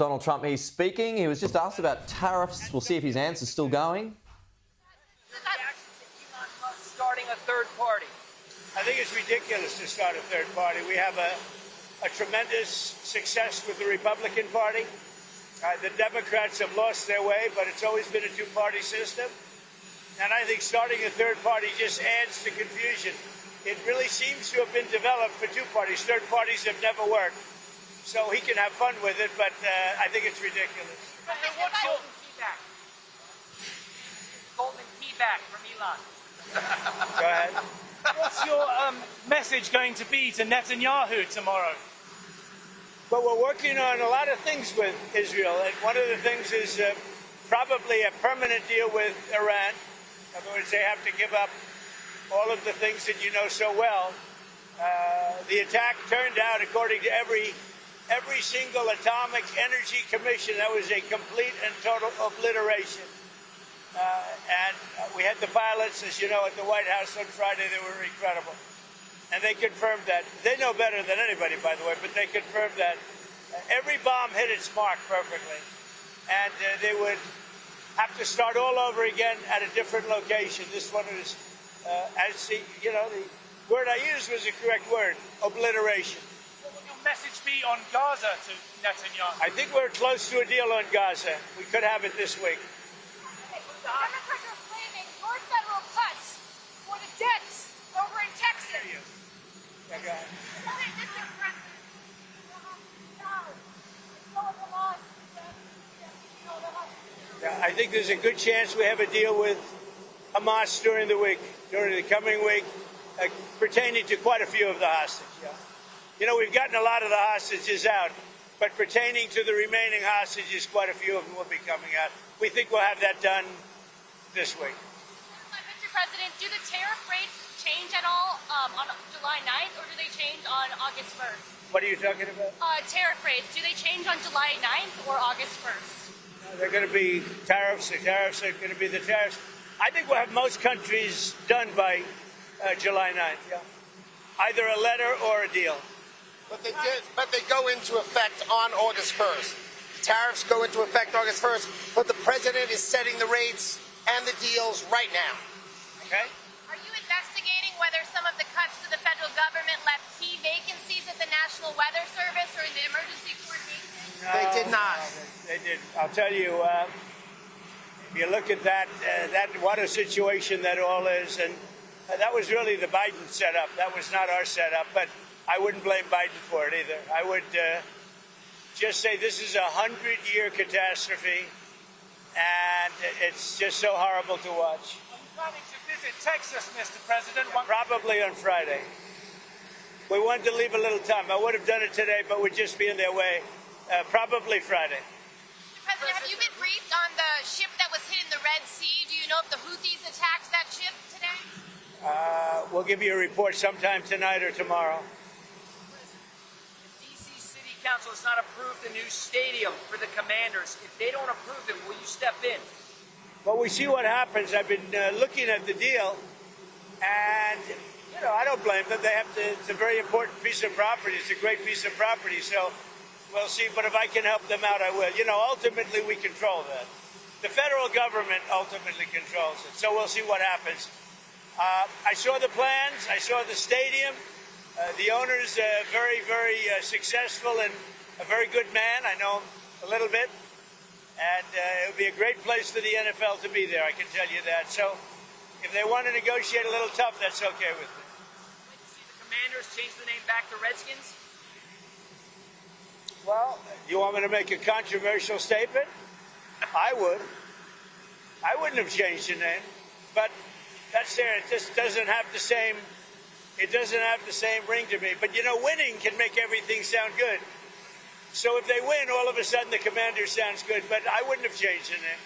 Donald Trump, he's speaking. He was just asked about tariffs. We'll see if his answer's still going. Starting a third party. I think it's ridiculous to start a third party. We have a tremendous success with the Republican Party. The Democrats have lost their way, but it's always been a two-party system. And I think starting a third party just adds to confusion. It really seems to have been developed for two parties. Third parties have never worked. So he can have fun with it, but I think it's ridiculous. What's golden key back? Golden key back from Elon. Go ahead. What's your message going to be to Netanyahu tomorrow? Well, we're working on a lot of things with Israel, and one of the things is probably a permanent deal with Iran. In other words, they have to give up all of the things that you know so well. The attack turned out, according to every single atomic energy commission, that was a complete and total obliteration. And we had the pilots, as you know, at the White House on Friday. They were incredible. And they confirmed that. They know better than anybody, by the way, but they confirmed that every bomb hit its mark perfectly. And they would have to start all over again at a different location. This one is, the word I used was the correct word, obliteration. What will your message be on Gaza to Netanyahu? I think we're close to a deal on Gaza. We could have it this week. Democrats are claiming more federal cuts for the debts over in Texas. Yeah, go ahead. I think there's a good chance we have a deal with Hamas during the coming week, pertaining to quite a few of the hostages. Yeah. You know, we've gotten a lot of the hostages out, but pertaining to the remaining hostages, quite a few of them will be coming out. We think we'll have that done this week. Mr. President, do the tariff rates change at all on July 9th, or do they change on August 1st? What are you talking about? Tariff rates, do they change on July 9th or August 1st? They're going to be tariffs. The tariffs are going to be the tariffs. I think we'll have most countries done by July 9th, yeah. Either a letter or a deal. But they go into effect on August 1st. Tariffs go into effect August 1st, but the president is setting the rates and the deals right now. Okay? Are you investigating whether some of the cuts to the federal government left key vacancies at the National Weather Service or in the emergency coordination? No, They did not. They did. I'll tell you, if you look at that, what a situation that all is, and that was really the Biden setup. That was not our setup, but I wouldn't blame Biden for it either. I would just say this is a 100-year catastrophe, and it's just so horrible to watch. Are you planning to visit Texas, Mr. President? Probably on Friday. We wanted to leave a little time. I would have done it today, but we'd just be in their way. Probably Friday. Mr. President, have you been briefed on the ship that was hit in the Red Sea? Do you know if the Houthis attacked that ship today? We'll give you a report sometime tonight or tomorrow. The D.C. City Council has not approved a new stadium for the Commanders. If they don't approve it, will you step in? Well, we see what happens. I've been looking at the deal, and I don't blame them. They have to. It's a very important piece of property. It's a great piece of property. So we'll see. But if I can help them out, I will. Ultimately we control that. The federal government ultimately controls it. So we'll see what happens. I saw the plans. I saw the stadium. The owner's very, very successful and a very good man. I know him a little bit. And it would be a great place for the NFL to be there, I can tell you that. So if they want to negotiate a little tough, that's okay with me. Would you see the Commanders change the name back to Redskins? Well, you want me to make a controversial statement? I would. I wouldn't have changed the name. But that's there. It just doesn't have the same, ring to me. But, winning can make everything sound good. So if they win, all of a sudden the Commander sounds good. But I wouldn't have changed the name.